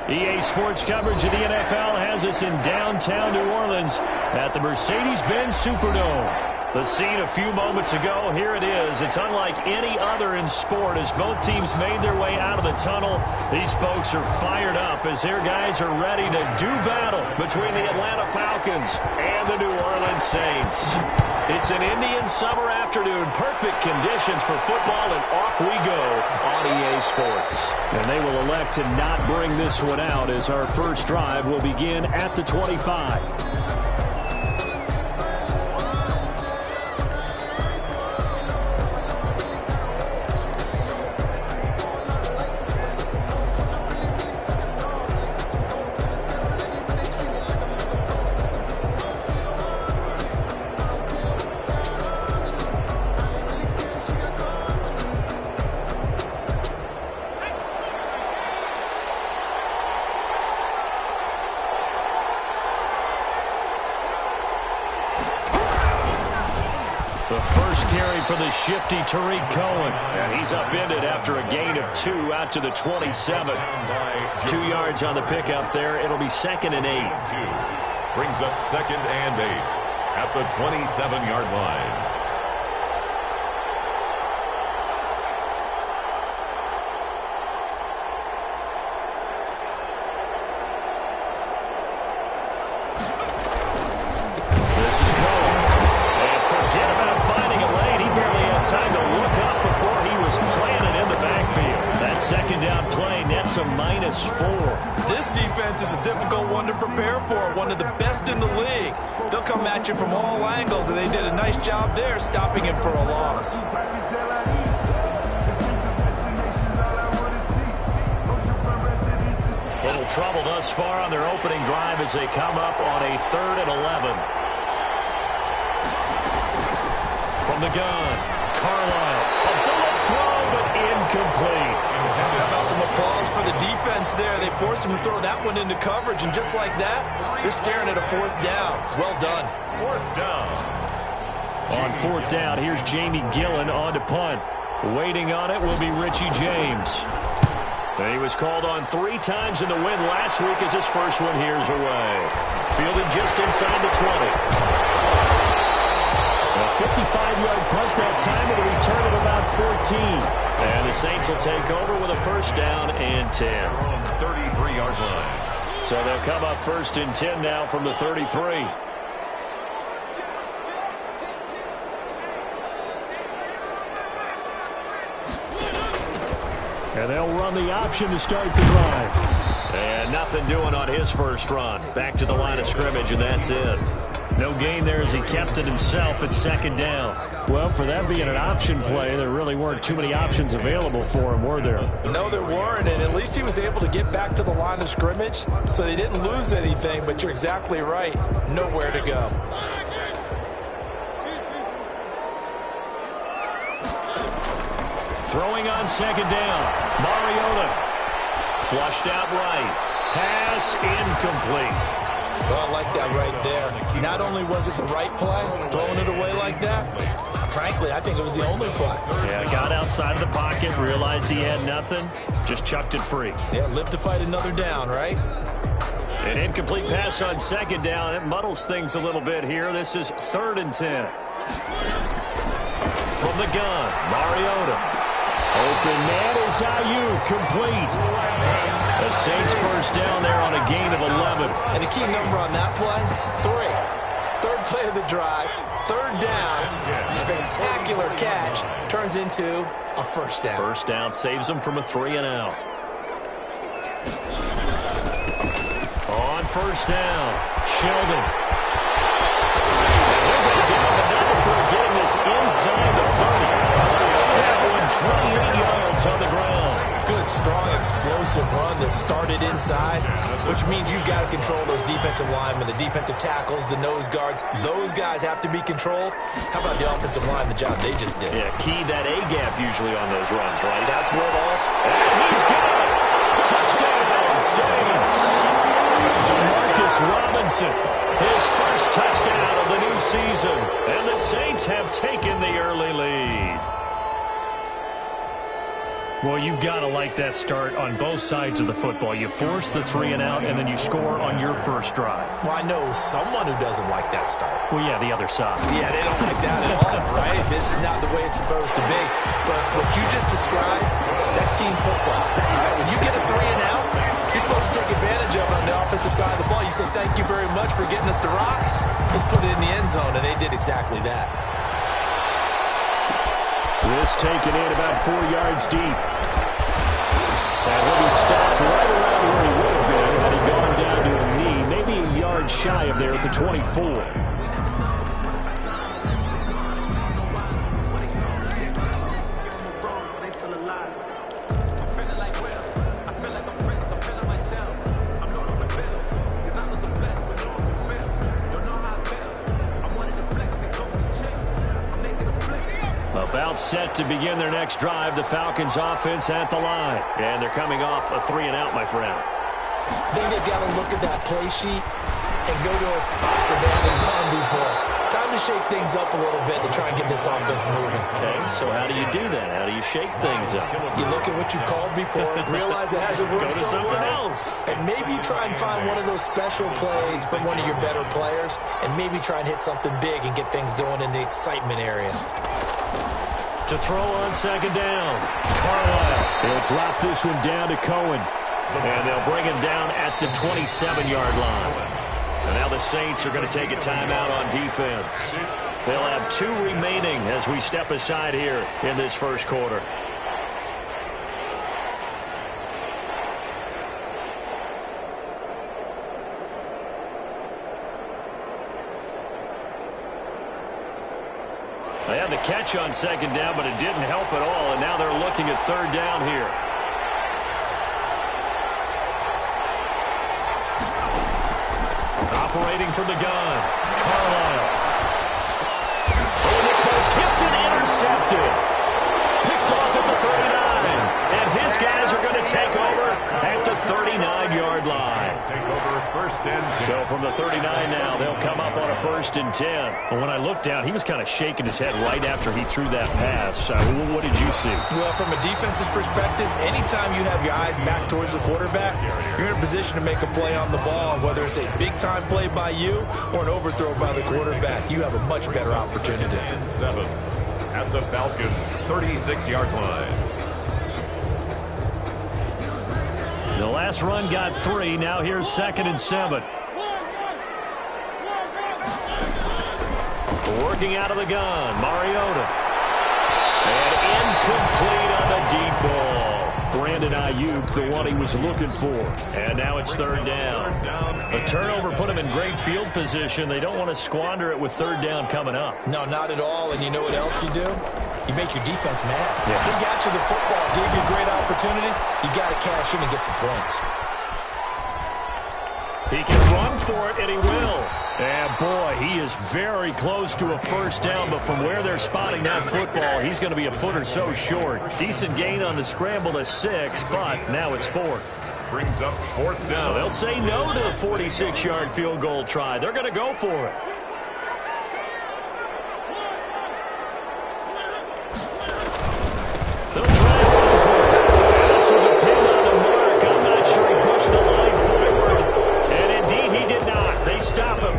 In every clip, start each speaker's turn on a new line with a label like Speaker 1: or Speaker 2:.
Speaker 1: EA Sports coverage of the NFL has us in downtown New Orleans at the Mercedes-Benz Superdome. The scene a few moments ago, here it is. It's unlike any other in sport as both teams made their way out of the tunnel. These folks are fired up as their guys are ready to do battle between the Atlanta Falcons and the New Orleans Saints. It's an Indian summer afternoon. Perfect conditions for football, and off we go on EA Sports. And they will elect to not bring this one out as our first drive will begin at the 25. For the shifty Tariq Cohen. And he's upended after a gain of 2 out to the 27. 2 yards on the pickup there. It'll be 2nd and 8.
Speaker 2: Brings up 2nd and 8 at the 27-yard line.
Speaker 1: Time to look up before he was planted in the backfield. That second down play nets a -4.
Speaker 3: This defense is a difficult one to prepare for, one of the best in the league. They'll come at you from all angles, and they did a nice job there stopping him for a loss.
Speaker 1: Little trouble thus far on their opening drive as they come up on a 3rd and 11. From the gun. Carlisle, a bullet throw, but incomplete.
Speaker 3: How about some applause for the defense there? They forced him to throw that one into coverage, and just like that, they're staring at a 4th down. Well done.
Speaker 2: 4th down.
Speaker 1: On 4th down, here's Jamie Gillen on to punt. Waiting on it will be Richie James. And he was called on 3 times in the win last week as his first one here's away. Fielded just inside the 20. A 55-yard punt that time with a return of about 14. And the Saints will take over with a 1st down and 10.
Speaker 2: 33-yard line.
Speaker 1: So they'll come up 1st and 10 now from the 33. And they'll run the option to start the drive. And nothing doing on his first run. Back to the line of scrimmage, and that's it. No gain there as he kept it himself at 2nd down. Well, for that being an option play, there really weren't too many options available for him, were there?
Speaker 3: No, there weren't, and at least he was able to get back to the line of scrimmage, so they didn't lose anything, but you're exactly right. Nowhere to go.
Speaker 1: Throwing on 2nd down. Mariota. Flushed out right. Pass incomplete.
Speaker 3: Well, I like that right there. Not only was it the right play, throwing it away like that, frankly, I think it was the only play.
Speaker 1: Yeah, got outside of the pocket, realized he had nothing, just chucked it free.
Speaker 3: Yeah, live to fight another down, right?
Speaker 1: An incomplete pass on 2nd down. It muddles things a little bit here. This is 3rd and 10. From the gun, Mariota. Open man is Ayuk, complete. The Saints 1st down there on a gain of 11.
Speaker 3: And the key number on that play, 3. 3rd play of the drive, 3rd down, spectacular catch, turns into a 1st down.
Speaker 1: 1st down saves them from a 3 and out. On 1st down, Sheldon. He'll go down, but not before getting this inside the 30. That one 28 yards on the ground.
Speaker 3: Good, strong, explosive run that started inside, which means you've got to control those defensive linemen, the defensive tackles, the nose guards. Those guys have to be controlled. How about the offensive line, the job they just did?
Speaker 1: Yeah, key that A-gap usually on those runs, right? That's where it all... And he's got it! Touchdown, Saints! DeMarcus Robinson, his first touchdown of the new season. And the Saints have taken the early lead. Well, you've got to like that start on both sides of the football. You force the 3 and out, and then you score on your first drive.
Speaker 3: Well, I know someone who doesn't like that start.
Speaker 1: Well, yeah, the other side.
Speaker 3: Yeah, they don't like that at all, right? This is not the way it's supposed to be. But what you just described, that's team football. All right? When you get a 3 and out, you're supposed to take advantage of it on the offensive side of the ball. You say, thank you very much for getting us the rock. Let's put it in the end zone, and they did exactly that.
Speaker 1: This taken in about 4 yards deep. And he'll be stopped right around where he would have been had he gone down to a knee, maybe a yard shy of there at the 24. About set to begin their next drive, the Falcons offense at the line. And they're coming off a 3 and out, my friend.
Speaker 3: I think they've got to look at that play sheet and go to a spot that they haven't gone before. Time to shake things up a little bit to try and get this offense moving.
Speaker 1: Okay, so how do you do that? How do you shake things up?
Speaker 3: You look at what you called before, realize it hasn't worked
Speaker 1: so
Speaker 3: well,
Speaker 1: else.
Speaker 3: and maybe try and find one of those special plays from one of your better players, and maybe try and hit something big and get things going in the excitement area.
Speaker 1: To throw on second down, Carlisle. He'll drop this one down to Cohen. And they'll bring him down at the 27-yard line. And now the Saints are going to take a timeout on defense. They'll have 2 remaining as we step aside here in this first quarter. They had the catch on second down, but it didn't help at all, and now they're looking at third down here. Operating from the gun, Carlisle. Oh, this ball's tipped and intercepted. Picked off at the 39, and his guys are going to take over at the 39-yard line.
Speaker 2: Take over first and 10.
Speaker 1: So from the 39 now, they'll come up on a first and 10. But when I looked down, he was kind of shaking his head right after he threw that pass. What did you see?
Speaker 3: Well, from a defense's perspective, anytime you have your eyes back towards the quarterback, you're in a position to make a play on the ball. Whether it's a big-time play by you or an overthrow by the quarterback, you have a much better opportunity.
Speaker 2: And 7 at the Falcons' 36-yard line.
Speaker 1: The last run got 3. Now here's second and 7. Working out of the gun, Mariota. And incomplete on the deep ball. Brandon Ayuk, the one he was looking for. And now it's third down. The turnover put him in great field position. They don't want to squander it with third down coming up.
Speaker 3: No, not at all. And you know what else you do? You make your defense mad.
Speaker 1: Yeah.
Speaker 3: They got you the football, gave you a great opportunity. You got to cash in and get some points.
Speaker 1: He can run for it, and he will. And, boy, he is very close to a first down, but from where they're spotting that football, he's going to be a foot or so short. Decent gain on the scramble to 6, but now it's 4th.
Speaker 2: Brings up 4th down.
Speaker 1: They'll say no to the 46-yard field goal try. They're going to go for it. They'll try to go for it. This will depend on the mark. I'm not sure he pushed the line forward. And indeed, he did not. They stop him.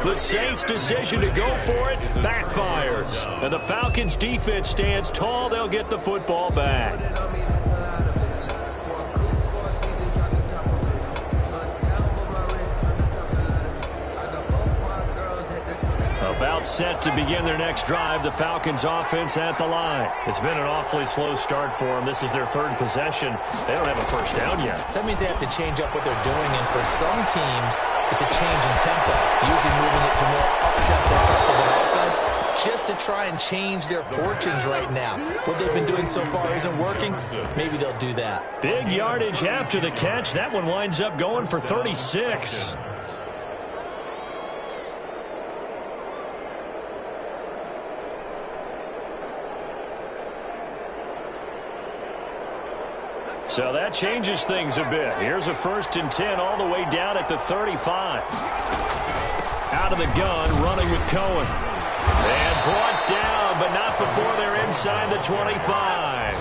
Speaker 1: The Saints' decision to go for it backfires. And the Falcons' defense stands tall. They'll get the football back. About set to begin their next drive, the Falcons offense at the line. It's been an awfully slow start for them. This is their 3rd possession. They don't have a first down yet.
Speaker 3: So that means they have to change up what they're doing, and for some teams, it's a change in tempo, usually moving it to more up-tempo type of an offense, just to try and change their fortunes right now. What they've been doing so far isn't working. Maybe they'll do that.
Speaker 1: Big yardage after the catch. That one winds up going for 36. So that changes things a bit. Here's a first and 10 all the way down at the 35. Out of the gun, running with Cohen. And brought down, but not before they're inside the 25.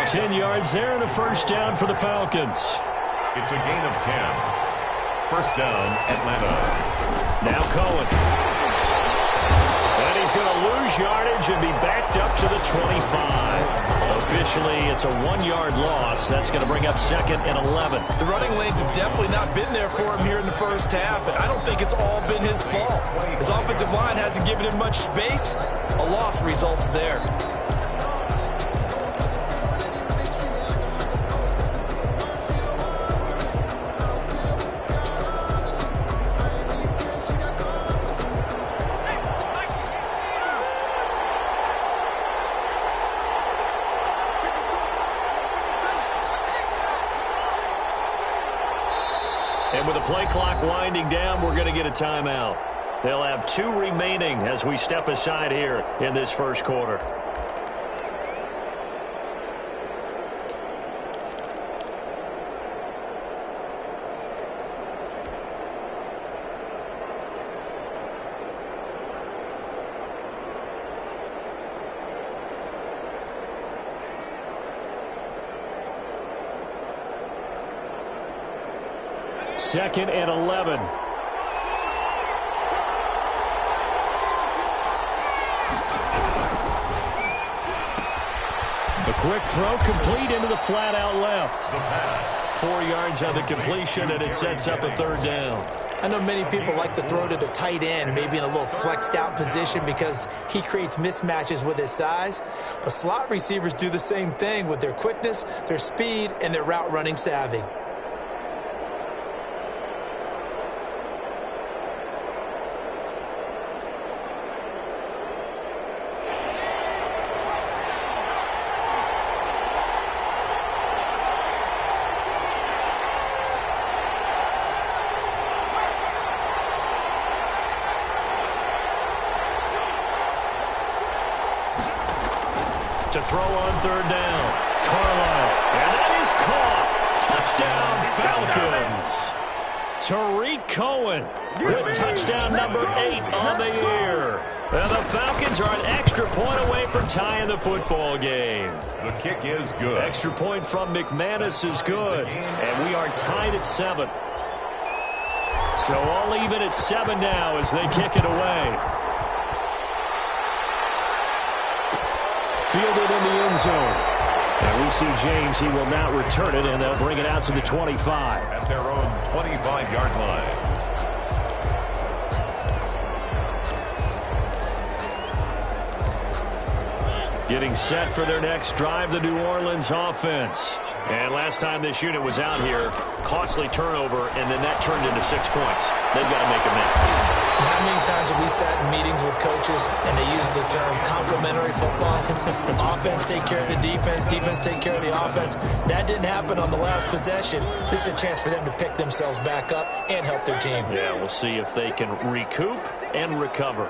Speaker 1: 10 yards there and a first down for the Falcons.
Speaker 2: It's a gain of 10. First down, Atlanta.
Speaker 1: Now Cohen. And he's going to lose yardage and be backed up to the 25. Officially, it's a 1-yard loss. That's going to bring up second and 11.
Speaker 3: The running lanes have definitely not been there for him here in the first half, and I don't think it's all been his fault. His offensive line hasn't given him much space. A loss results there.
Speaker 1: And with the play clock winding down, we're going to get a timeout. They'll have 2 remaining as we step aside here in this first quarter. Second and 11. A quick throw complete into the flat out left. 4 yards on the completion, and it sets up a third down.
Speaker 3: I know many people like to throw to the tight end, maybe in a little flexed out position because he creates mismatches with his size. But slot receivers do the same thing with their quickness, their speed, and their route running savvy.
Speaker 1: To throw on third down. Carlisle. And that is caught. Touchdown, Falcons. Tariq Cohen with touchdown number 8 on the year. And the Falcons are an extra point away from tying the football game.
Speaker 2: The kick is good.
Speaker 1: Extra point from McManus is good. And we are tied at 7. So all even at 7 now as they kick it away. Fielded in the end zone. And we see James. He will now return it, and they'll bring it out to the 25.
Speaker 2: At their own 25-yard line.
Speaker 1: Getting set for their next drive, the New Orleans offense. And last time this unit was out here, costly turnover, and then that turned into 6 points. They've got to make amends.
Speaker 3: How many times have we sat in meetings with coaches and they use the term complementary football? Offense take care of the defense, defense take care of the offense. That didn't happen on the last possession. This is a chance for them to pick themselves back up and help their team.
Speaker 1: Yeah, we'll see if they can recoup and recover.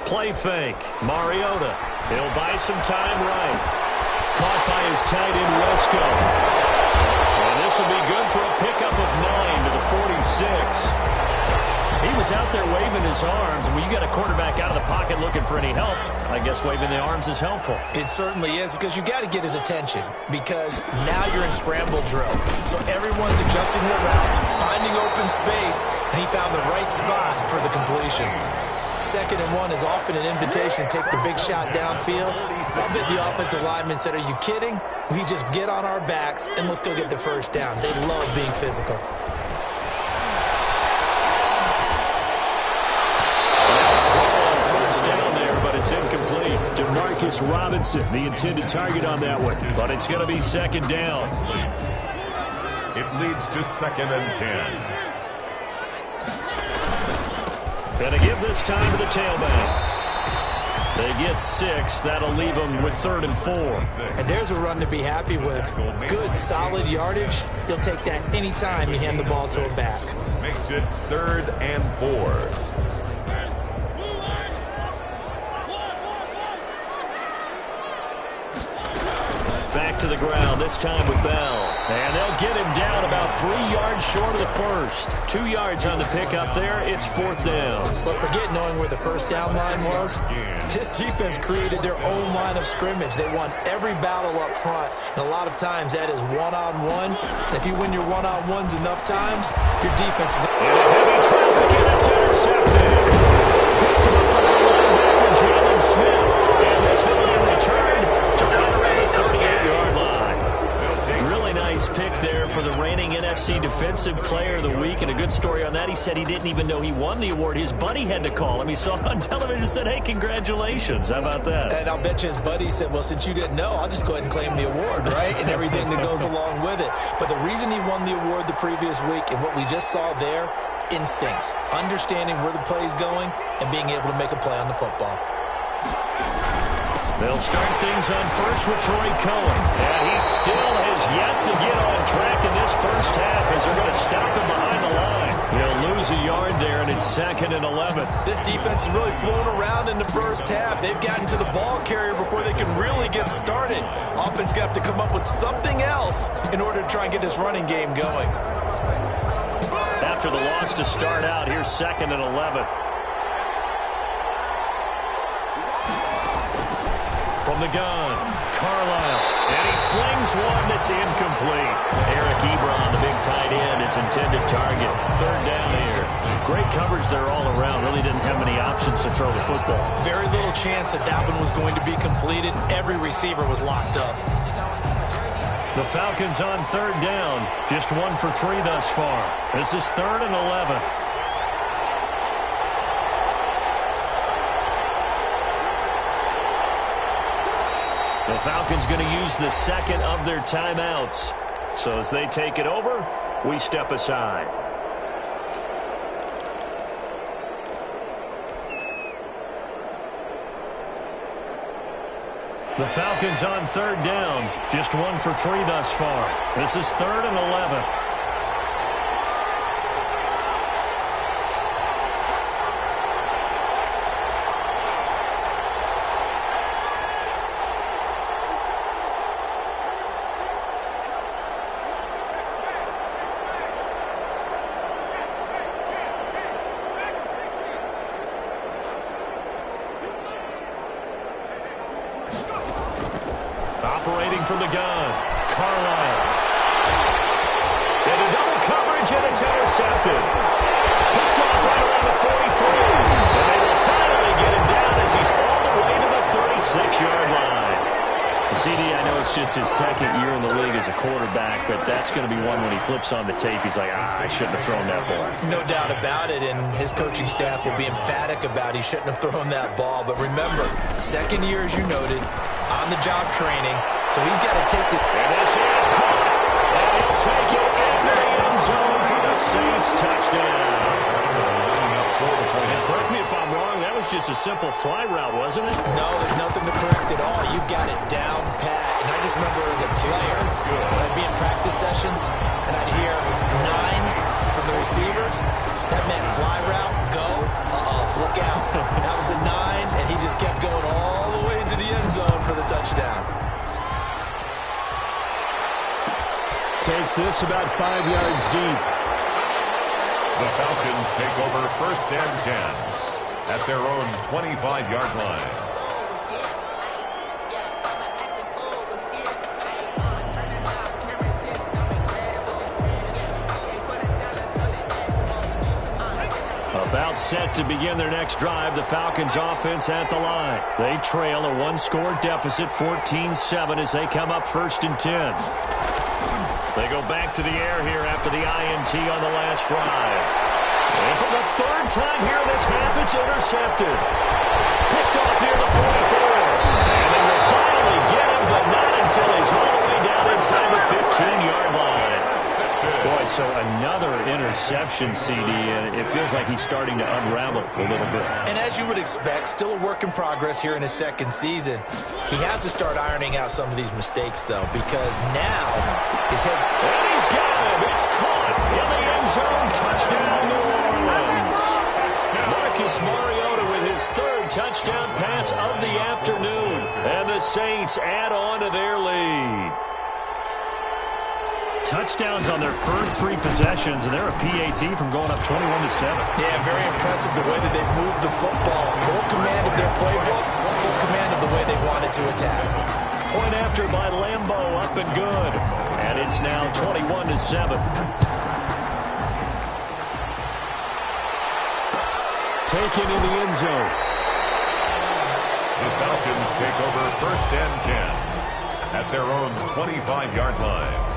Speaker 1: Play fake. Mariota. He'll buy some time right. Caught by his tight end, Wesco. And this will be good for a pickup of 9 to the 46. He was out there waving his arms. When you got a quarterback out of the pocket looking for any help, I guess waving the arms is helpful.
Speaker 3: It certainly is, because you got to get his attention, because now you're in scramble drill. So everyone's adjusting their routes, finding open space, and he found the right spot for the completion. 2nd and 1 is often an invitation to take the big shot downfield. I bet the offensive lineman said, "Are you kidding? We just get on our backs and let's go get the first down." They love being physical.
Speaker 1: First down there, but it's incomplete. Demarcus Robinson, the intended target on that one. But it's going to be 2nd down.
Speaker 2: It leads to 2nd and 10.
Speaker 1: Going to give this time to the tailback. They get 6. That'll leave them with 3rd and 4.
Speaker 3: And there's a run to be happy with. Good, solid yardage. He'll take that any time you hand the ball to a back.
Speaker 2: Makes it 3rd and 4.
Speaker 1: back to the ground, this time with Bell. And they'll get him down about 3 yards short of the first. 2 yards on the pickup there. It's 4th down.
Speaker 3: But forget knowing where the first down line was. This defense created their own line of scrimmage. They won every battle up front. And a lot of times that is one-on-one. If you win your one-on-ones enough times, your defense is...
Speaker 1: Into heavy traffic, and it's intercepted. Picked up by linebacker Jalen Smith. And this will be returned to right around the 38-yard line. Really nice pick there for the reigning NFC Defensive Player of the Week. And a good story on that. He said he didn't even know he won the award. His buddy had to call him. He saw it on television and said, hey, congratulations. How about that?
Speaker 3: And I'll bet you his buddy said, well, since you didn't know, I'll just go ahead and claim the award, right? And everything that goes along with it. But the reason he won the award the previous week and what we just saw there, instincts, understanding where the play is going and being able to make a play on the football.
Speaker 1: They'll start things on first with Troy Cohen. And he still has yet to get on track in this first half as they're going to stop him behind the line. He'll lose a yard there, and it's 2nd and 11.
Speaker 3: This defense is really flown around in the first half. They've gotten to the ball carrier before they can really get started. Offense going to have to come up with something else in order to try and get this running game going.
Speaker 1: After the loss to start out, here's 2nd and 11. From the gun, Carlisle, and he slings one that's incomplete. Eric Ebron, the big tight end, his intended target. 3rd down here. Great coverage there all around. Really didn't have many options to throw the football.
Speaker 3: Very little chance that that one was going to be completed. Every receiver was locked up.
Speaker 1: The Falcons on 3rd down. Just 1 for 3 thus far. This is 3rd and 11. The Falcons going to use the 2nd of their timeouts. So as they take it over, we step aside. The Falcons on 3rd down. Just 1 for 3 thus far. This is 3rd and 11. Operating from the gun, Carlisle. Into double coverage, and it's intercepted. Picked off right around the 43. And they will finally get him down as he's all the way to the 36-yard line. CD, I know it's just his 2nd year in the league as a quarterback, but that's going to be one when he flips on the tape. He's like, I shouldn't have thrown that ball.
Speaker 3: No doubt about it, and his coaching staff will be emphatic about he shouldn't have thrown that ball. But remember, 2nd year, as you noted, on-the-job training, so he's got to take the...
Speaker 1: And this is caught, and he'll take it in the end zone for the Saints touchdown. And correct me if I'm wrong, that was just a simple fly route, wasn't it?
Speaker 3: No, there's nothing to correct at all. You've got it down pat. And I just remember as a player, when I'd be in practice sessions, and I'd hear 9 from the receivers, that meant fly route, go, look out. That was the 9, and he just kept going all the way into the end zone for the touchdown.
Speaker 1: Takes this about 5 yards deep.
Speaker 2: The Falcons take over 1st and 10 at their own 25-yard line.
Speaker 1: About set to begin their next drive, the Falcons offense at the line. They trail a 1-score deficit, 14-7, as they come up 1st and 10. They go back to the air here after the INT on the last drive. And for the 3rd time here in this half, it's intercepted. Picked off near the 44. And they will finally get him, but not until he's all the way down inside the 15-yard line. Boy, so another interception, CD, and it feels like he's starting to unravel a little bit.
Speaker 3: And as you would expect, still a work in progress here in his 2nd season. He has to start ironing out some of these mistakes, though, because now his head...
Speaker 1: And he's got him. It's caught in the end zone. Touchdown, New Orleans. Marcus Mariota with his 3rd touchdown pass of the afternoon. And the Saints add on to their lead. touchdowns on their first 3 possessions, and they're a PAT from going up 21-7.
Speaker 3: Yeah, very impressive the way that they moved the football. Full command of their playbook, full command of the way they wanted to attack.
Speaker 1: Point after by Lambo, up and good. And it's now 21-7. Taken in the end zone.
Speaker 2: The Falcons take over 1st and 10 at their own 25-yard line.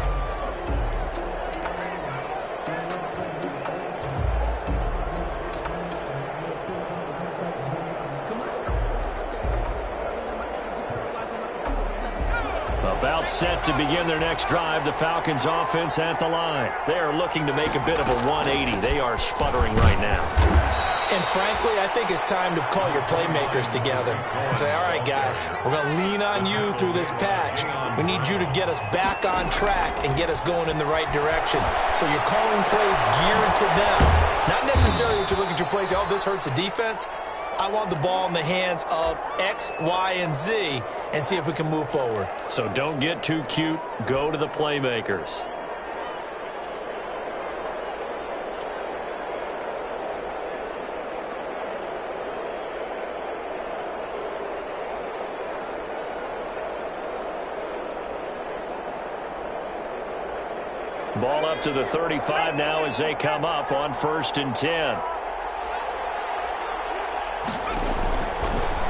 Speaker 1: About set to begin their next drive, the Falcons offense at the line. They are looking to make a bit of a 180. They are sputtering right now.
Speaker 3: And frankly, I think it's time to call your playmakers together and say, all right, guys, we're going to lean on you through this patch. We need you to get us back on track and get us going in the right direction. So you're calling plays geared to them. Not necessarily that you look at your plays, oh, this hurts the defense. I want the ball in the hands of X, Y, and Z and see if we can move forward.
Speaker 1: So don't get too cute. Go to the playmakers. Ball up to the 35 now as they come up on 1st and 10.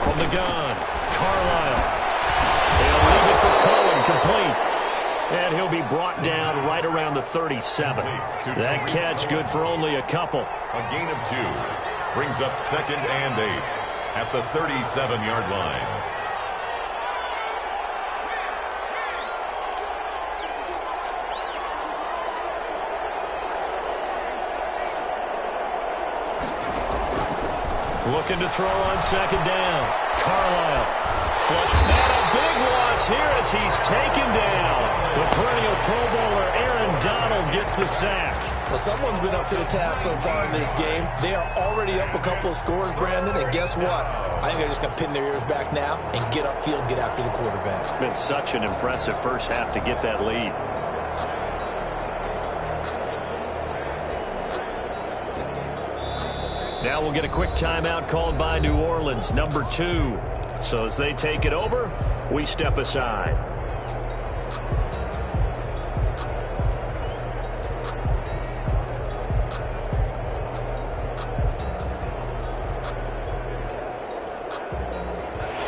Speaker 1: From the gun, Carlisle. They'll leave it for Cohen, complete. And he'll be brought down right around the 37. That catch good for only a couple.
Speaker 2: A gain of 2 brings up 2nd and 8 at the 37-yard line.
Speaker 1: Looking to throw on 2nd down. Carlisle flushed. And a big loss here as he's taken down. The perennial Pro Bowler Aaron Donald gets the sack.
Speaker 3: Well, someone's been up to the task so far in this game. They are already up a couple of scores, Brandon, and guess what? I think they're just going to pin their ears back now and get upfield and get after the quarterback.
Speaker 1: Been such an impressive first half to get that lead. Now we'll get a quick timeout called by New Orleans, number 2. So as they take it over, we step aside.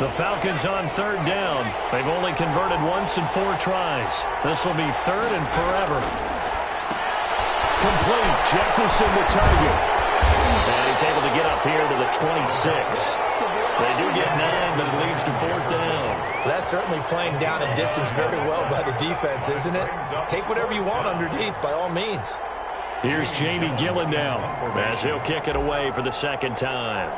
Speaker 1: The Falcons on 3rd down. They've only converted once in 4 tries. This will be 3rd and forever. Complete. Jefferson the target. And he's able to get up here to the 26. They do get 9, but it leads to 4th down.
Speaker 3: That's certainly playing down and distance very well by the defense, isn't it? Take whatever you want underneath, by all means.
Speaker 1: Here's Jamie Gillen now, as he'll kick it away for the 2nd time.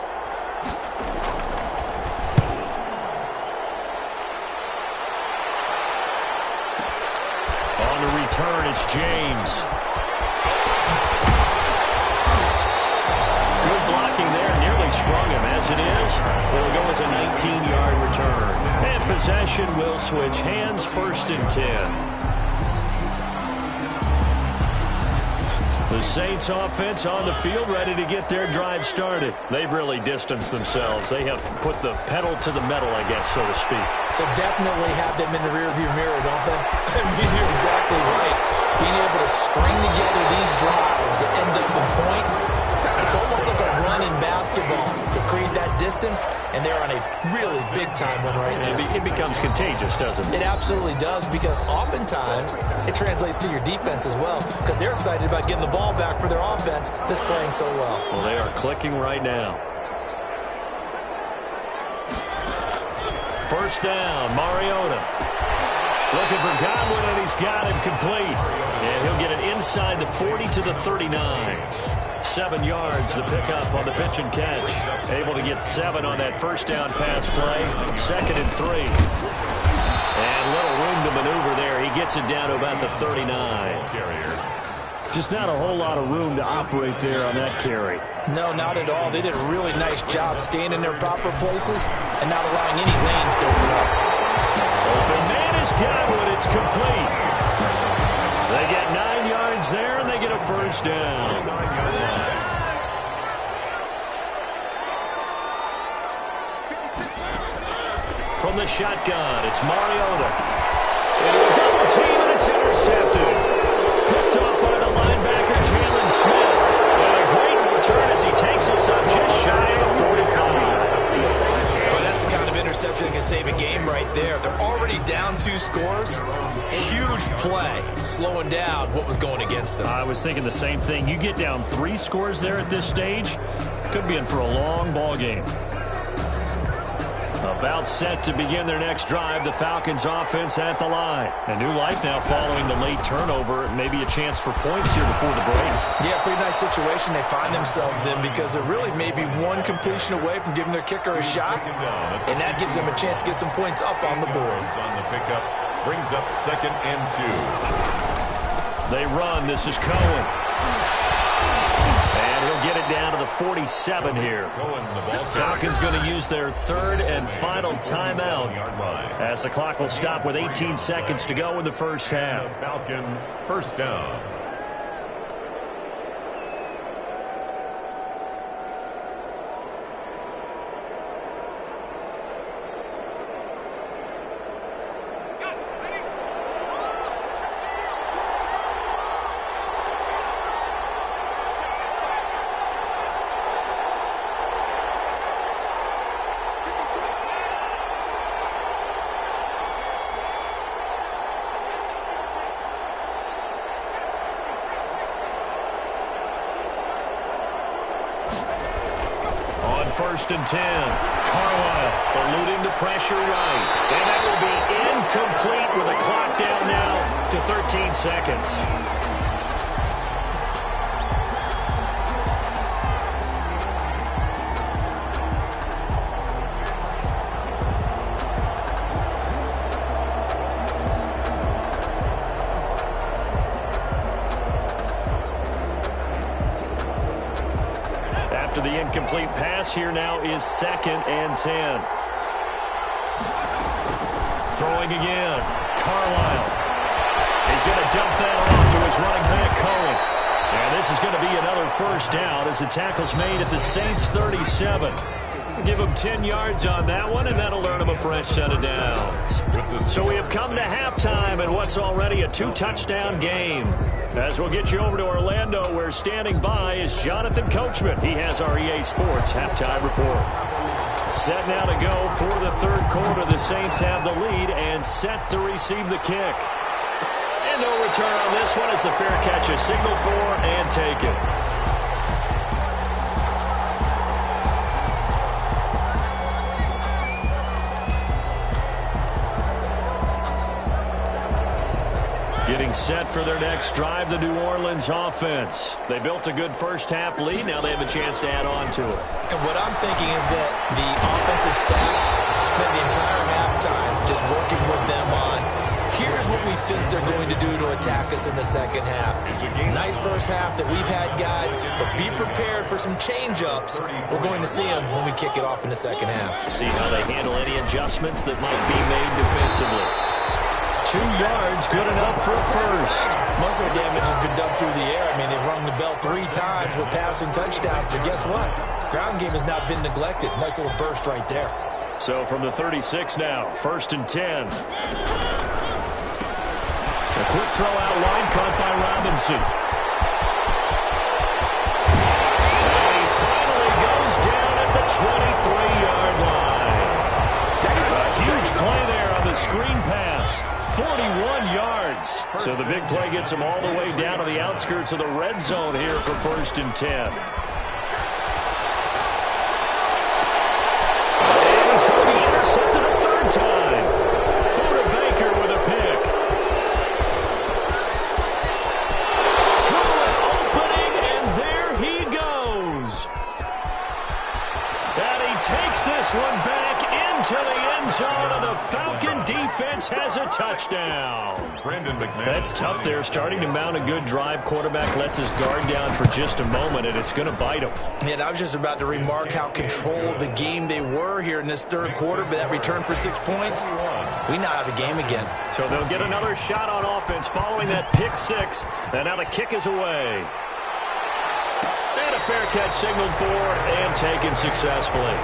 Speaker 1: On the return, it's James. Sprung him as it is. It'll go as a 19-yard return. And possession will switch hands, 1st and 10. The Saints offense on the field ready to get their drive started. They've really distanced themselves. They have put the pedal to the metal, I guess, so to speak.
Speaker 3: So definitely have them in the rearview mirror, don't they? I mean, you're exactly right. Being able to string together these drives that end up in points, it's almost like a run in basketball to create that distance, and they're on a really big-time one right now.
Speaker 1: It becomes contagious, doesn't it?
Speaker 3: It absolutely does, because oftentimes it translates to your defense as well, because they're excited about getting the ball back for their offense that's playing so well.
Speaker 1: Well, they are clicking right now. 1st down, Mariota. Looking for Godwin, and he's got him complete. And he'll get it inside the 40 to the 39. 7 yards, the pickup on the pitch and catch. Able to get 7 on that 1st down pass play. 2nd and 3. And little room to maneuver there. He gets it down to about the 39. Just not a whole lot of room to operate there on that carry.
Speaker 3: No, not at all. They did a really nice job staying in their proper places and not allowing any lanes to open up.
Speaker 1: Open man is Godwin. It's complete. They get 9 yards there, and they get a first down. From the shotgun, it's Mariota. Into a double team, and it's intercepted. Picked off by the linebacker, Jalen Smith. And a great return as he takes us up just shy of 45.
Speaker 3: But that's the kind of interception that can save a game right there. They're already down 2 scores. Huge play, slowing down what was going against them.
Speaker 1: I was thinking the same thing. You get down 3 scores there at this stage, could be in for a long ball game. About set to begin their next drive, the Falcons offense at the line. A new life now following the late turnover. Maybe a chance for points here before the break.
Speaker 3: Yeah, pretty nice situation they find themselves in because they're really maybe one completion away from giving their kicker a shot, and that gives them a chance to get some points up on the board.
Speaker 2: On the pickup, brings up 2nd and 2.
Speaker 1: They run. This is Cohen. And he'll get it down to the 47 here. Falcons going to use their 3rd and final timeout as the clock will stop with 18 seconds to go in the first half.
Speaker 2: Falcon first down.
Speaker 1: First and 10. Carlisle eluding the pressure right. And that will be incomplete with a clock down now to 13 seconds. The incomplete pass here now is 2nd and 10. Throwing again. Carlisle. He's going to dump that off to his running back, Cohen. And this is going to be another first down as the tackle's made at the Saints' 37. Give him 10 yards on that one, and that'll earn him a fresh set of downs. So we have come to halftime in what's already a 2-touchdown game. As we'll get you over to Orlando, where standing by is Jonathan Coachman. He has our EA Sports halftime report. Set now to go for the 3rd quarter. The Saints have the lead and set to receive the kick. And no return on this one as the fair catch is signaled for and taken. Getting set for their next drive, the New Orleans offense. They built a good first-half lead. Now they have a chance to add on to it.
Speaker 3: And what I'm thinking is that the offensive staff spent the entire halftime just working with them on, here's what we think they're going to do to attack us in the second half. Nice first half that we've had, guys, but be prepared for some change-ups. We're going to see them when we kick it off in the second half.
Speaker 1: See how they handle any adjustments that might be made defensively. 2 yards, good enough for a first.
Speaker 3: Most of the damage has been done through the air. I mean, they've rung the bell 3 times with passing touchdowns, but guess what? Ground game has not been neglected. Nice little burst right there.
Speaker 1: So from the 36 now, 1st and 10. A quick throw out line caught by Robinson. And he finally goes down at the 23-yard line. A huge play there on the screen pass. 41 yards. So the big play gets him all the way down to the outskirts of the red zone here for 1st and 10. And it's going to be intercepted a 3rd time. Buda Baker with a pick. Through an opening, and there he goes. And he takes this one back into the end zone, and the Falcon defense has a touchdown. touchdown.
Speaker 2: Brandon McMahon.
Speaker 1: That's tough there. Starting to mount a good drive. Quarterback lets his guard down for just a moment, and it's going to bite him.
Speaker 3: And I was just about to remark how controlled the game they were here in this third quarter, but that return for 6 points, we now have a game again.
Speaker 1: So they'll get another shot on offense following that pick six, and now the kick is away. And a fair catch signaled for and taken successfully.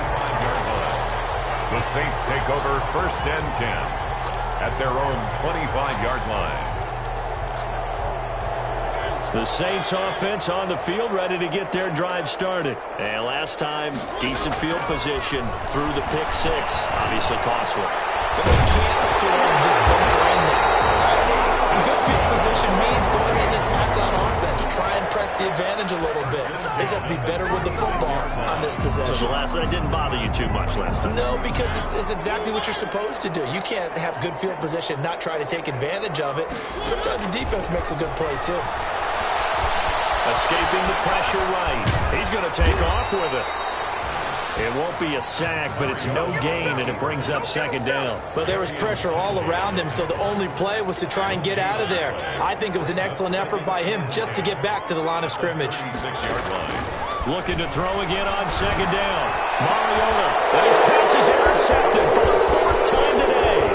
Speaker 2: The Saints take over 1st and 10 at their own 25-yard line.
Speaker 1: The Saints offense on the field, ready to get their drive started. And last time, decent field position through the pick six. Obviously costly.
Speaker 3: But they can't afford just bumper in there. Good field position means go ahead and attack on offense. Try and press the advantage a little bit. They just have to be better with the football on this possession.
Speaker 1: So the last one didn't bother you too much last time?
Speaker 3: No, because it's exactly what you're supposed to do. You can't have good field position, not try to take advantage of it. Sometimes the defense makes a good play, too.
Speaker 1: Escaping the pressure right. He's going to take off with it. It won't be a sack, but it's no gain, and it brings up 2nd down.
Speaker 3: But there was pressure all around him, so the only play was to try and get out of there. I think it was an excellent effort by him just to get back to the line of scrimmage.
Speaker 2: 6-yard line.
Speaker 1: Looking to throw again on 2nd down. Mariota, and his pass is intercepted for the 4th time today.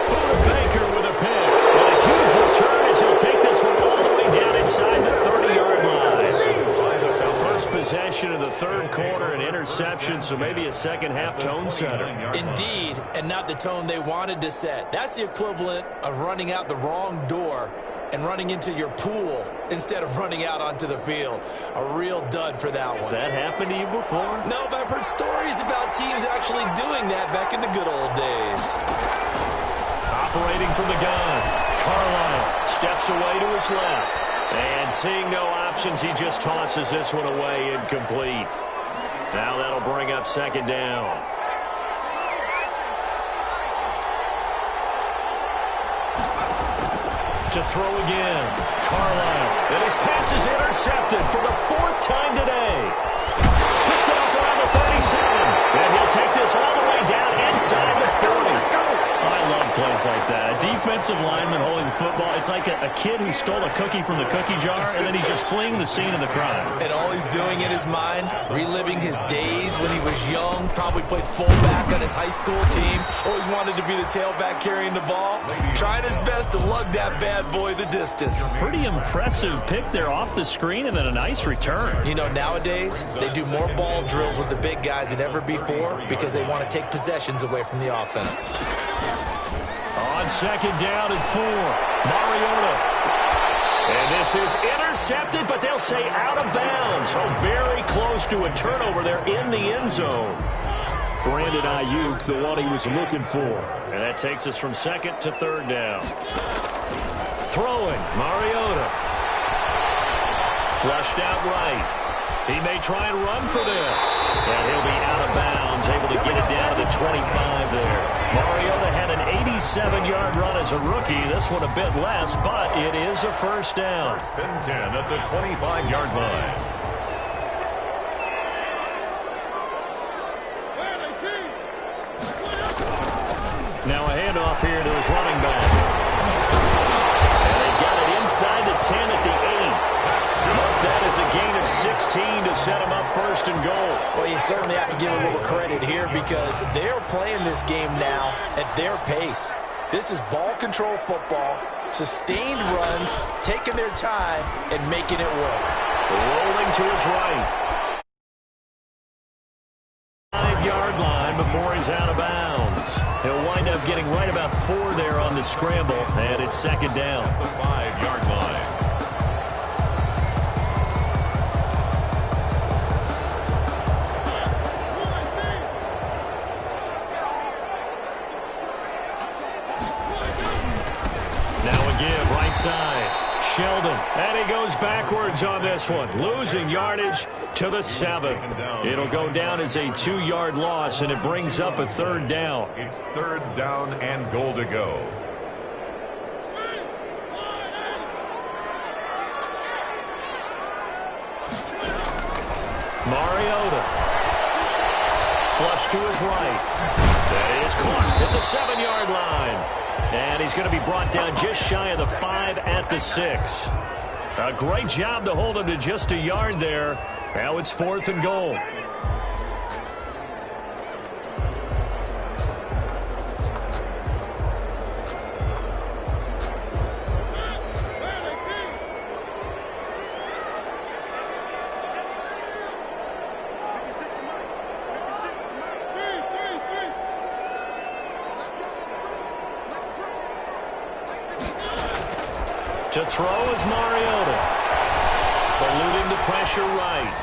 Speaker 1: Buda Baker with a pick. And a huge return as he'll take this one all the way down inside the 30-yard line. First possession of the third quarter, an interception, so maybe a second-half tone setter.
Speaker 3: Indeed, and not the tone they wanted to set. That's the equivalent of running out the wrong door and running into your pool instead of running out onto the field. A real dud for that one.
Speaker 1: Has that happened to you before?
Speaker 3: No, but I've heard stories about teams actually doing that back in the good old days.
Speaker 1: Operating from the gun, Carlisle steps away to his left. And seeing no options, he just tosses this one away incomplete. Now that'll bring up 2nd down. To throw again, Carlisle. And his pass is intercepted for the 4th time today. Picked off around the 37. And he'll take this all the way down inside the 40. I love plays like that. A defensive lineman holding the football. It's like a kid who stole a cookie from the cookie jar, and then he's just fleeing the scene of the crime.
Speaker 3: And all he's doing in his mind, reliving his days when he was young, probably played fullback on his high school team, always wanted to be the tailback carrying the ball, trying his best to lug that bad boy the distance.
Speaker 1: Pretty impressive pick there off the screen, and then a nice return.
Speaker 3: You know, nowadays, they do more ball drills with the big guys than ever before because they want to take possessions away from the offense.
Speaker 1: On 2nd down and 4, Mariota. And this is intercepted, but they'll say out of bounds. Oh, very close to a turnover there in the end zone. Brandon Ayuk, the one he was looking for. And that takes us from 2nd to 3rd down. Throwing, Mariota. Flushed out right. He may try and run for this. And he'll be out of bounds, able to get it down to the 25 there. Mariota had an 87-yard run as a rookie. This one a bit less, but it is a 1st down.
Speaker 2: 1st and 10 at the 25-yard line.
Speaker 1: Now a handoff here to his running back. And they got it inside the 10 at the 8. Mark that as a gain of 16 to set him up 1st and goal.
Speaker 3: Well, you certainly have to give a little credit here because they're playing this game now at their pace. This is ball control football, sustained runs, taking their time, and making it work.
Speaker 1: Rolling to his right. 5-yard line before he's out of bounds. He'll wind up getting right about 4 there on the scramble, and it's 2nd down.
Speaker 2: The 5-yard line.
Speaker 1: Now a give, right side. Sheldon, and he goes backwards on this one, losing yardage to the 7. It'll go down as a 2-yard loss, and it brings up a 3rd down.
Speaker 2: It's 3rd down and goal to go.
Speaker 1: Mariota. Flush to his right. That is caught at the 7-yard line. And he's going to be brought down just shy of the 5 at the 6. A great job to hold him to just a yard there. Now it's 4th and goal. To throw is Mariota. Eluding the pressure right.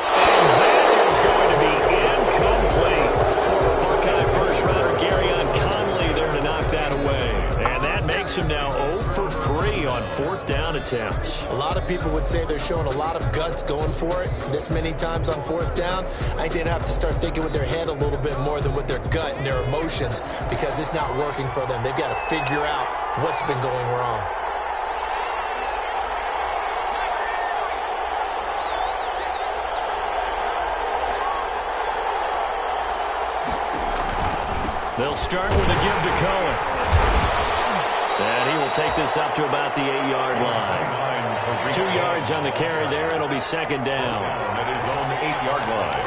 Speaker 1: And that is going to be incomplete for Buckeye first-rounder Garyon Conley there to knock that away. And that makes him now 0 for 3 on 4th down attempts.
Speaker 3: A lot of people would say they're showing a lot of guts going for it this many times on 4th down. I think they'd have to start thinking with their head a little bit more than with their gut and their emotions because it's not working for them. They've got to figure out what's been going wrong.
Speaker 1: They'll start with a give to Cohen. And he will take this up to about the 8-yard line. 2 yards on the carry there. It'll be 2nd down.
Speaker 2: At his own 8-yard line.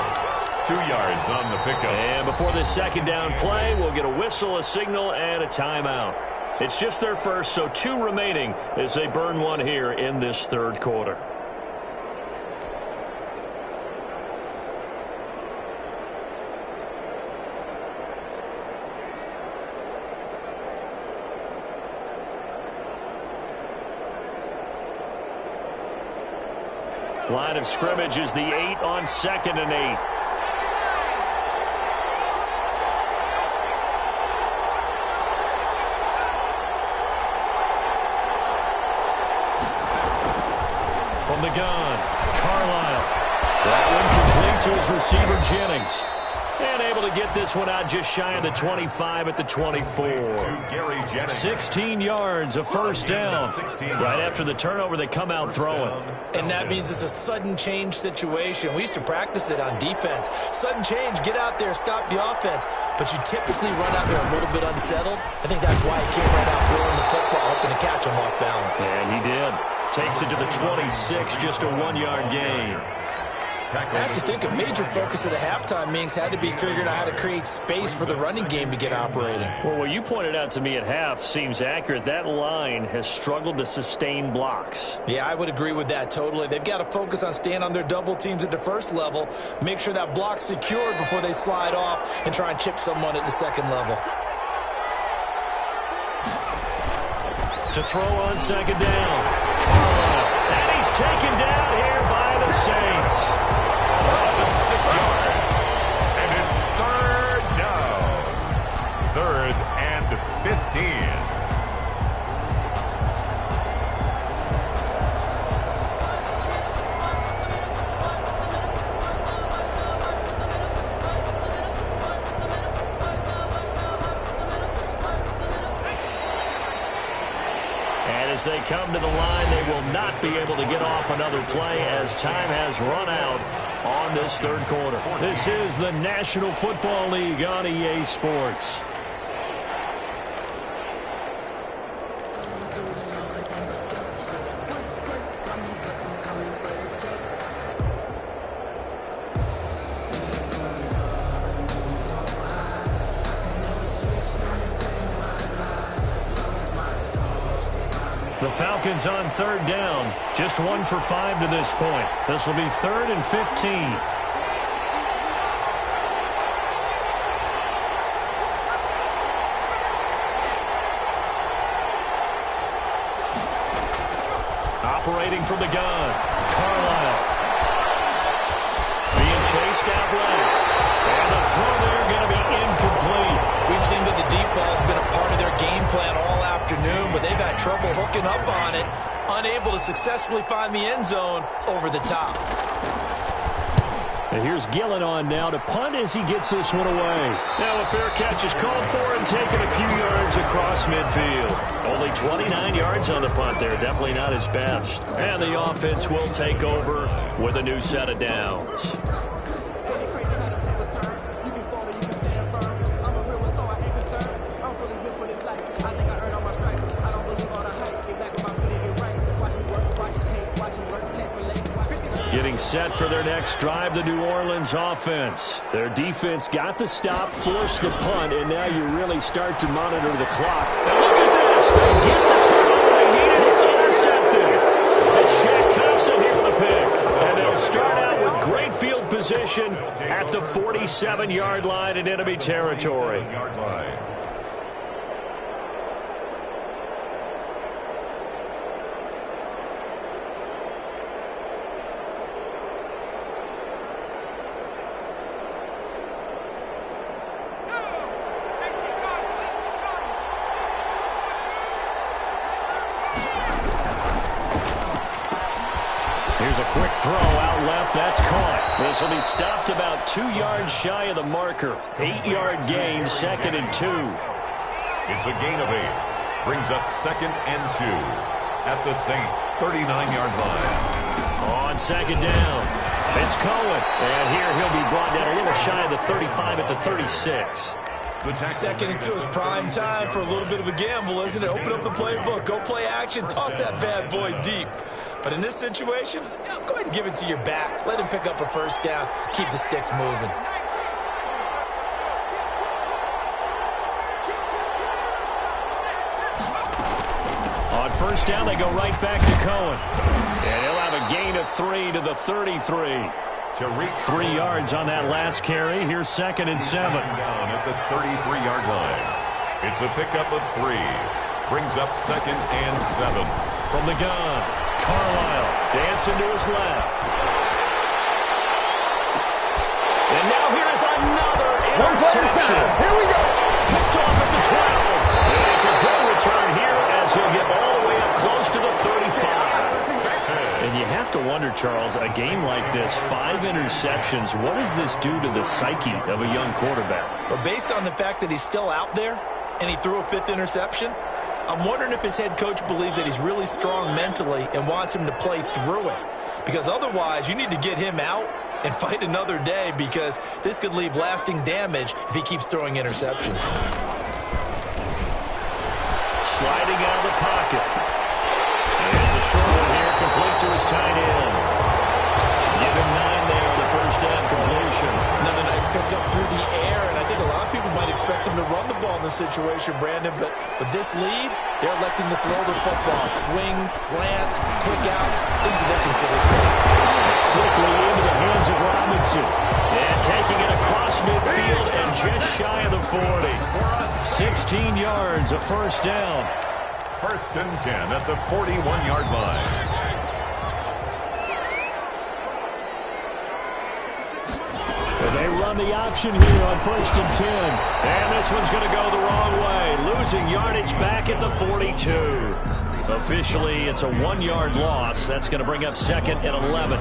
Speaker 2: 2 yards on the pickup.
Speaker 1: And before this 2nd down play, we'll get a whistle, a signal, and a timeout. It's just their first, so 2 remaining as they burn one here in this 3rd quarter. Line of scrimmage is the 8 on 2nd and 8. From the gun, Carlisle. That one complete to his receiver, Jennings. And able to get this one out just shy of the 25 at the 24. 16 yards, a first down. Right after the turnover, they come out throwing.
Speaker 3: And that means it's a sudden change situation. We used to practice it on defense. Sudden change, get out there, stop the offense. But you typically run out there a little bit unsettled. I think that's why he came right out throwing the football, hoping to catch him off balance.
Speaker 1: And he did. Takes it to the 26, just a 1-yard gain.
Speaker 3: I have to think a major focus of the halftime meetings had to be figuring out how to create space for the running game to get operating.
Speaker 1: Well, what you pointed out to me at half seems accurate. That line has struggled to sustain blocks.
Speaker 3: Yeah, I would agree with that totally. They've got to focus on staying on their double teams at the first level, make sure that block's secured before they slide off and try and chip someone at the second level.
Speaker 1: To throw on 2nd down. And he's taken down here by the Saints.
Speaker 2: 6 yards. And it's 3rd down. 3rd and 15.
Speaker 1: As they come to the line, they will not be able to get off another play as time has run out on this 3rd quarter. This is the National Football League on EA Sports. The Falcons on 3rd down. Just 1 for 5 to this point. This will be 3rd and 15. Operating from the gun, Carlisle. Being chased out left. And the throw there going to be incomplete.
Speaker 3: We've seen that the deep ball has been a part of their game plan all afternoon, but they've had trouble hooking up on it, unable to successfully find the end zone over the top.
Speaker 1: And here's Gillen on now to punt as he gets this one away. Now a fair catch is called for and taken a few yards across midfield. Only 29 yards on the punt there. Definitely not his best. And the offense will take over with a new set of downs. Getting set for their next drive, the New Orleans offense. Their defense got the stop, forced the punt, and now you really start to monitor the clock. And look at this. They get the turnover they needed. It's intercepted. It's Shaq Thompson here for the pick. And they'll start out with great field position at the 47-yard line in enemy territory. Here's a quick throw out left. That's caught. This will be stopped about 2 yards shy of the marker. 8-yard gain, 2nd and 2.
Speaker 2: It's a gain of 8. Brings up 2nd and 2 at the Saints' 39-yard line.
Speaker 1: On 2nd down, it's Cohen. And here he'll be brought down a little shy of the 35 at the 36.
Speaker 3: 2nd and 2 is prime time for a little bit of a gamble, isn't it? Open up the playbook, go play action, toss that bad boy deep. But in this situation, go ahead and give it to your back. Let him pick up a first down. Keep the sticks moving.
Speaker 1: On 1st down, they go right back to Cohen. And he'll have a gain of 3 to the 33. 3 yards on that last carry. Here's 2nd and 7.
Speaker 2: Down at the 33-yard line. It's a pickup of 3. Brings up 2nd and 7.
Speaker 1: From the gun, Carlisle dancing to his left. And now here is another interception.
Speaker 4: Here we go.
Speaker 1: Picked off at the 12. And it's a good return here as he'll get all the way up close to the 35. And you have to wonder, Charles, a game like this, 5 interceptions, what does this do to the psyche of a young quarterback?
Speaker 3: But based on the fact that he's still out there and he threw a 5th interception, I'm wondering if his head coach believes that he's really strong mentally and wants him to play through it. Because otherwise, you need to get him out and fight another day, because this could leave lasting damage if he keeps throwing interceptions.
Speaker 1: Sliding out of the pocket. And it's a short one here, complete to his tight end. Give him 9 there on the 1st down completion.
Speaker 3: Another nice pickup through the air, and I think a lot of people might expect him to run the ball in this situation, Brandon, but with this lead, they're electing to throw the football. Swings, slants, quick outs, things that they consider safe.
Speaker 1: Quickly into the hands of Robinson. And taking it across midfield and just shy of the 40. 16 yards, a 1st down.
Speaker 2: 1st and 10 at the 41-yard line.
Speaker 1: They run the option here on 1st and 10. And this one's going to go the wrong way. Losing yardage back at the 42. Officially, it's a 1-yard loss. That's going to bring up 2nd and 11.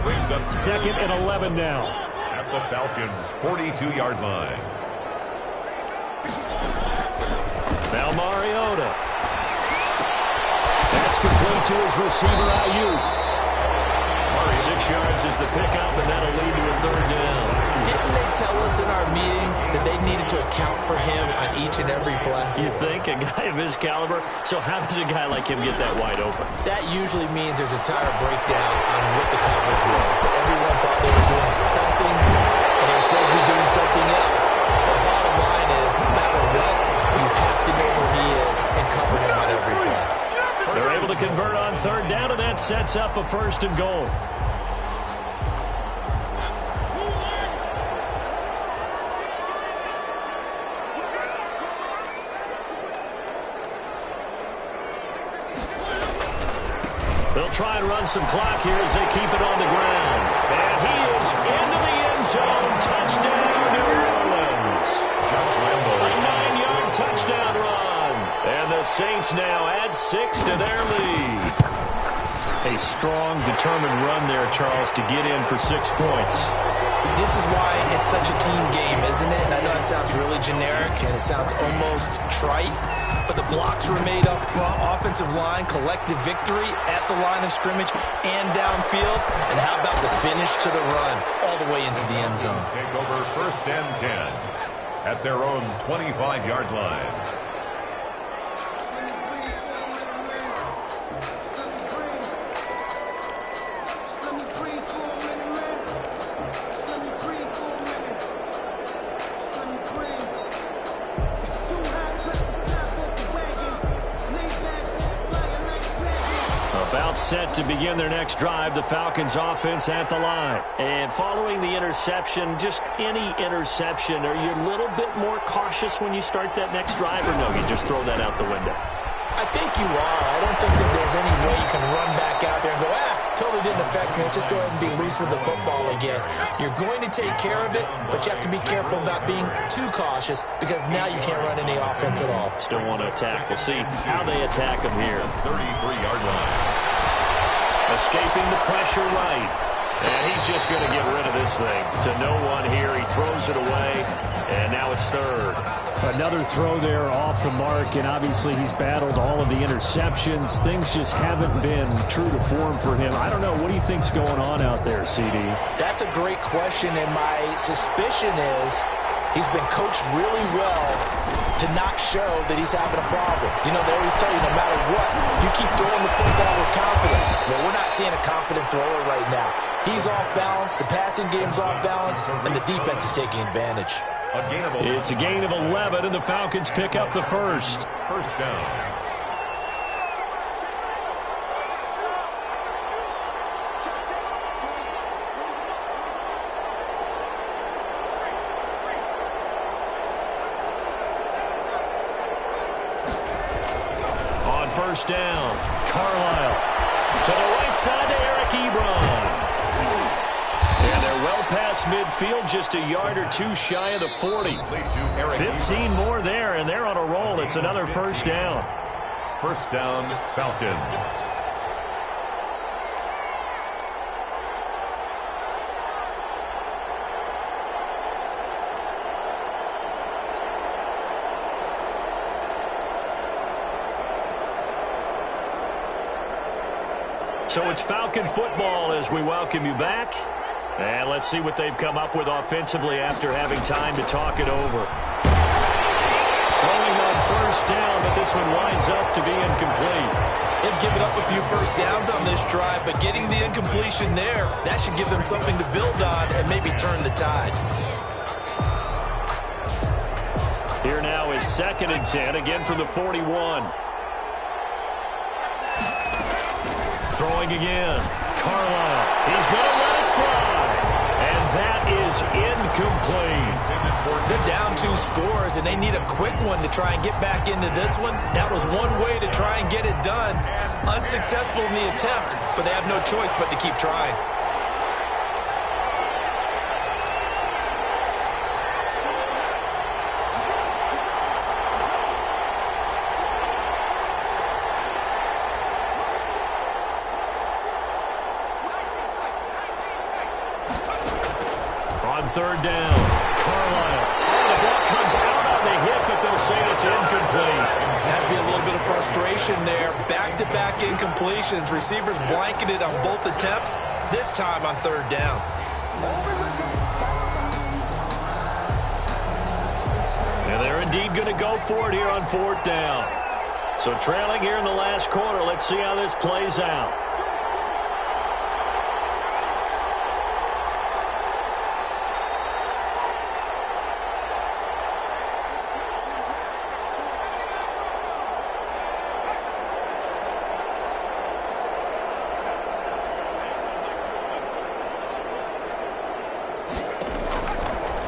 Speaker 2: Brings up
Speaker 1: 2nd and 11 now.
Speaker 2: At the Falcons' 42-yard line.
Speaker 1: Now Mariota. That's complete to his receiver, Ayuk. 6 yards is the pickup, and that'll lead to a 3rd down.
Speaker 3: Didn't they tell us in our meetings that they needed to account for him on each and every play?
Speaker 1: You think? A guy of his caliber? So how does a guy like him get that wide open?
Speaker 3: That usually means there's a tire breakdown on what the coverage was. That everyone thought they were doing something, and they were supposed to be doing something else. The bottom line is, no matter what, you have to know where he is and cover him on every play.
Speaker 1: They're able to convert on 3rd down, and that sets up a 1st and goal. They'll try and run some clock here as they keep it on the ground. And he is into the end zone. Touchdown, New Orleans. A 9-yard touchdown run. And the Saints now add 6 to their lead. A strong, determined run there, Charles, to get in for 6 points.
Speaker 3: This is why it's such a team game, isn't it? And I know it sounds really generic and it sounds almost trite, but the blocks were made up front, offensive line, collective victory at the line of scrimmage and downfield. And how about the finish to the run all the way into the end zone?
Speaker 2: Take over 1st and 10 at their own 25-yard line.
Speaker 1: Now it's set to begin their next drive. The Falcons offense at the line. And following the interception, just any interception, are you a little bit more cautious when you start that next drive, or no, you just throw that out the window?
Speaker 3: I think you are. I don't think that there's any way you can run back out there and go, totally didn't affect me. Let's just go ahead and be loose with the football again. You're going to take care of it, but you have to be careful about being too cautious because now you can't run any offense at all.
Speaker 1: Still want to attack. We'll see how they attack him here.
Speaker 2: 33-yard line.
Speaker 1: Escaping the pressure right. And he's just going to get rid of this thing. To no one here. He throws it away, and now it's third.
Speaker 4: Another throw there off the mark, and obviously he's battled all of the interceptions. Things just haven't been true to form for him. I don't know. What do you think's going on out there, CD?
Speaker 3: That's a great question, and my suspicion is he's been coached really well to not show that he's having a problem. You know, they always tell you no matter what, you keep throwing the football with confidence. Well, we're not seeing a confident thrower right now. He's off balance, the passing game's off balance, and the defense is taking advantage.
Speaker 1: It's a gain of 11, and the Falcons pick up the first.
Speaker 2: First down.
Speaker 1: On first down, Carlisle to the right side to Eric Ebron. And they're well past midfield, just a yard or two shy of the 40. 15 more there, and they're on a roll. It's another first down.
Speaker 2: First down, Falcons.
Speaker 1: So it's Falcon football as we welcome you back. And let's see what they've come up with offensively after having time to talk it over. Throwing on first down, but this one winds up to be incomplete.
Speaker 3: They've given up a few first downs on this drive, but getting the incompletion there, that should give them something to build on and maybe turn the tide.
Speaker 1: Here now is 2nd and 10, again from the 41. Throwing again. Carlisle. He's going to let it fly. And that is incomplete.
Speaker 3: They're down 2 scores, and they need a quick one to try and get back into this one. That was one way to try and get it done. Unsuccessful in the attempt, but they have no choice but to keep trying.
Speaker 1: Third down, Carlisle. The ball comes out on the hit, but they'll say it's incomplete.
Speaker 3: Has to be a little bit of frustration there. Back-to-back incompletions. Receivers blanketed on both attempts, this time on third down.
Speaker 1: And they're indeed going to go for it here on 4th down. So trailing here in the last quarter. Let's see how this plays out.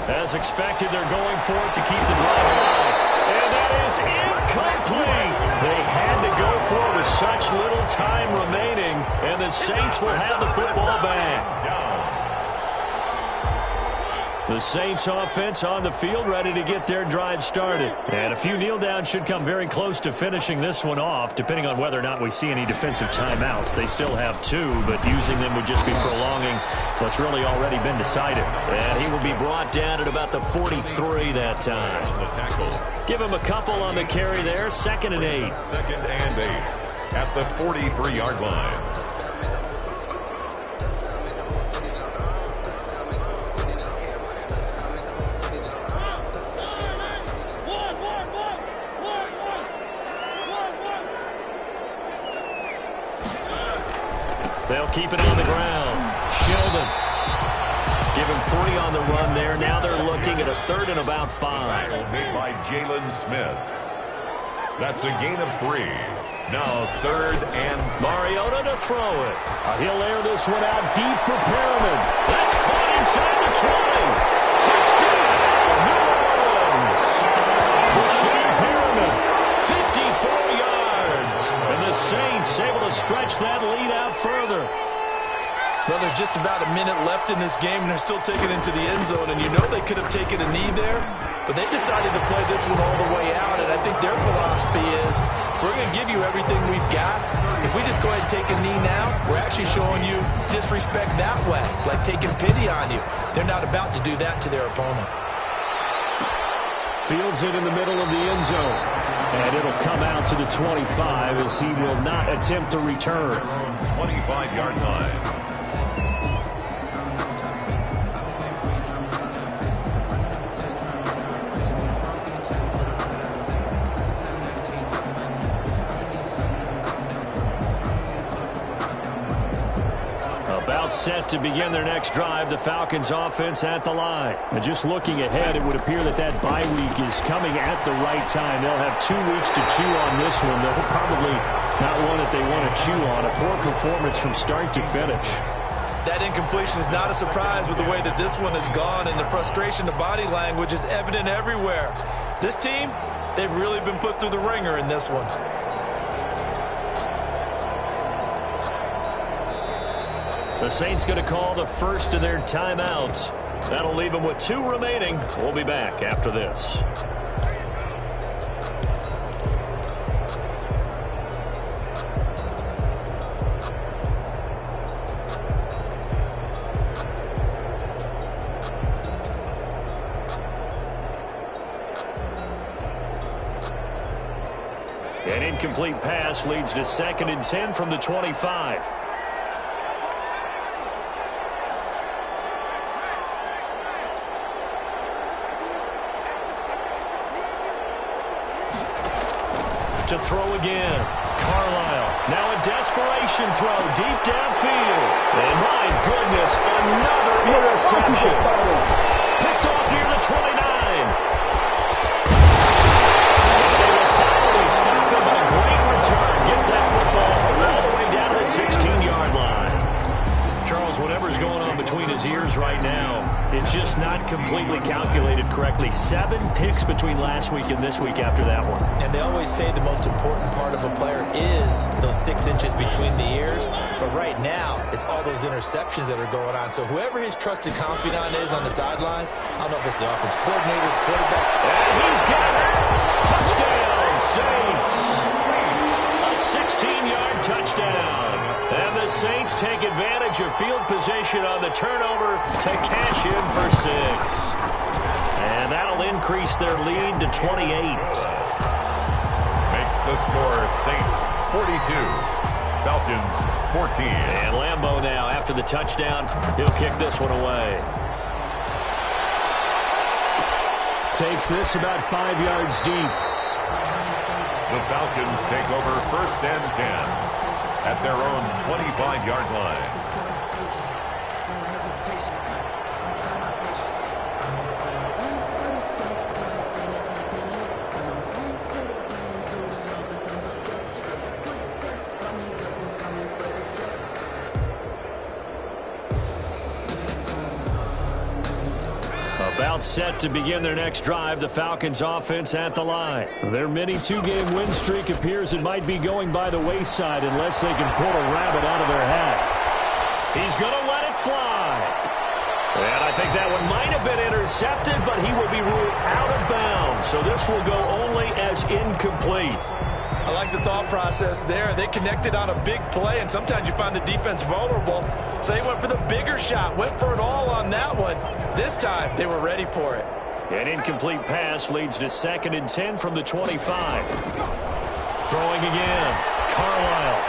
Speaker 1: As expected, they're going for it to keep the drive alive. And that is incomplete. They had to go for it with such little time remaining, and the Saints will have the football back. The Saints offense on the field, ready to get their drive started. And a few kneel downs should come very close to finishing this one off, depending on whether or not we see any defensive timeouts. They still have 2, but using them would just be prolonging what's really already been decided. And he will be brought down at about the 43 that time. Give him a couple on the carry there. 2nd and 8.
Speaker 2: 2nd and 8 at the 43-yard line.
Speaker 1: They'll keep it on the ground. Sheldon. Give him 3 on the run there. Now they're looking at a 3rd and about 5.
Speaker 2: Made by Jalen Smith. That's a gain of 3. Now 3rd and
Speaker 1: Mariota to throw it. He'll air this one out deep for Perriman. That's caught inside the 20. Touchdown, New Orleans. Brashad Perriman, 54 yards. And the Saints able to stretch that lead out further.
Speaker 3: Well, there's just about a minute left in this game, and they're still taking it into the end zone. And you know they could have taken a knee there, but they decided to play this one all the way out. And I think their philosophy is, we're going to give you everything we've got. If we just go ahead and take a knee now, we're actually showing you disrespect that way, like taking pity on you. They're not about to do that to their opponent.
Speaker 4: Fields it in the middle of the end zone. And it'll come out to the 25 as he will not attempt to return.
Speaker 2: 25-yard line.
Speaker 1: Set to begin their next drive, the Falcons offense at the line. And just looking ahead, it would appear that that bye week is coming at the right time. They'll have 2 weeks to chew on this one. They'll probably not one that they want to chew on. A poor performance from start to finish.
Speaker 3: That incompletion is not a surprise with the way that this one has gone, and the frustration, the body language is evident everywhere. This team, they've really been put through the ringer in this one.
Speaker 1: The Saints going to call the first of their timeouts. That'll leave them with 2 remaining. We'll be back after this. An incomplete pass leads to 2nd and 10 from the 25. To throw again. Carlisle. Now a desperation throw deep downfield. And my goodness, another interception. Picked off near the 29. And they will finally stop him, but a great return. Gets that football all the way down to the 16-yard line. Charles, whatever's going on between his ears right now, it's just not completely calculated correctly. 7 picks between last week and this week after that one.
Speaker 3: And they always say the most important part of a player is those 6 inches between the ears. But right now, it's all those interceptions that are going on. So whoever his trusted confidant is on the sidelines, I don't know if it's the offense coordinator, the quarterback.
Speaker 1: And he's got it. Touchdown, Saints. A 16-yard touchdown. And the Saints take advantage of field position on the turnover to cash in for 6. And that'll increase their lead to 28.
Speaker 2: Makes the score Saints 42, Falcons 14.
Speaker 1: And Lambeau now, after the touchdown, he'll kick this one away.
Speaker 4: Takes this about 5 yards deep.
Speaker 2: The Falcons take over 1st and 10 at their own 25-yard line.
Speaker 1: About set to begin their next drive, the Falcons offense at the line. Their mini 2-game win streak appears it might be going by the wayside unless they can pull a rabbit out of their hat. He's going to let it fly. And I think that one might have been intercepted, but he will be ruled out of bounds. So this will go only as incomplete.
Speaker 3: I like the thought process there. They connected on a big play, and sometimes you find the defense vulnerable. So they went for the bigger shot, went for it all on that one. This time, they were ready for it.
Speaker 1: An incomplete pass leads to 2nd and 10 from the 25. Throwing again. Carlisle.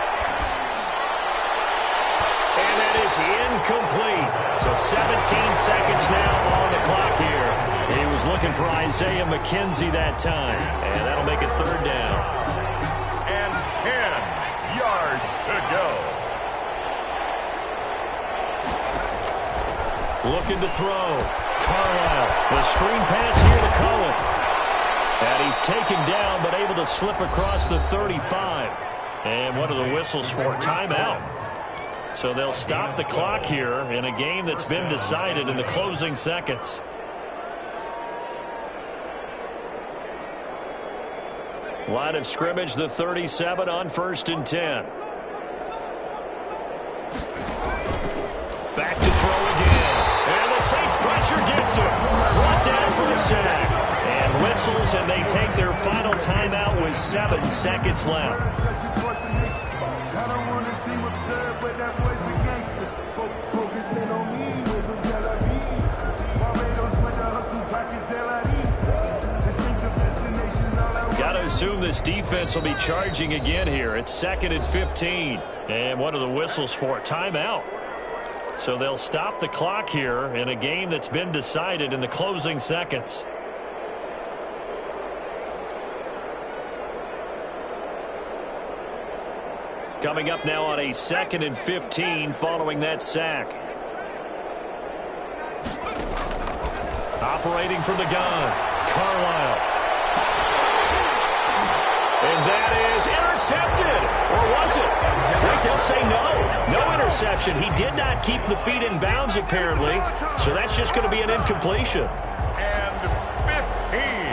Speaker 1: And that is incomplete. So 17 seconds now on the clock here. He was looking for Isaiah McKenzie that time. And that'll make it 3rd down.
Speaker 2: 10 yards to go.
Speaker 1: Looking to throw. Carlisle. The screen pass here to Cohen. And he's taken down, but able to slip across the 35. And what are the whistles for? Timeout. So they'll stop the clock here in a game that's been decided in the closing seconds. Line of scrimmage, the 37 on 1st and 10. Back to throw again. And the Saints pressure gets him. Brought down for a sack. And whistles, and they take their final timeout with 7 seconds left. Got to assume this defense will be charging again here. It's 2nd and 15. And what are the whistles for? Timeout. So they'll stop the clock here in a game that's been decided in the closing seconds. Coming up now on a 2nd and 15 following that sack. Operating from the gun, Carlisle. And that is intercepted. Or was it? Wait, they'll say no. No interception. He did not keep the feet in bounds, apparently. So that's just going to be an incompletion.
Speaker 2: And 15.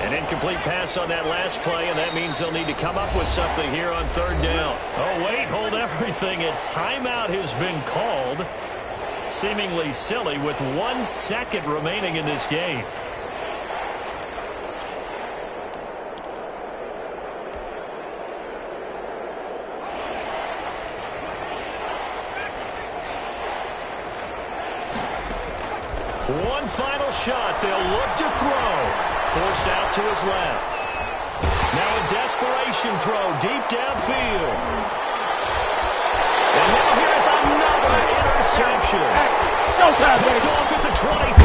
Speaker 1: Incomplete pass on that last play, and that means they'll need to come up with something here on 3rd down. Oh, wait, hold everything. A timeout has been called. Seemingly silly with 1 second remaining in this game. One final shot. They'll look to throw. Forced out to his left. Now a desperation throw deep downfield. And now here's another interception. Picked off at the 23.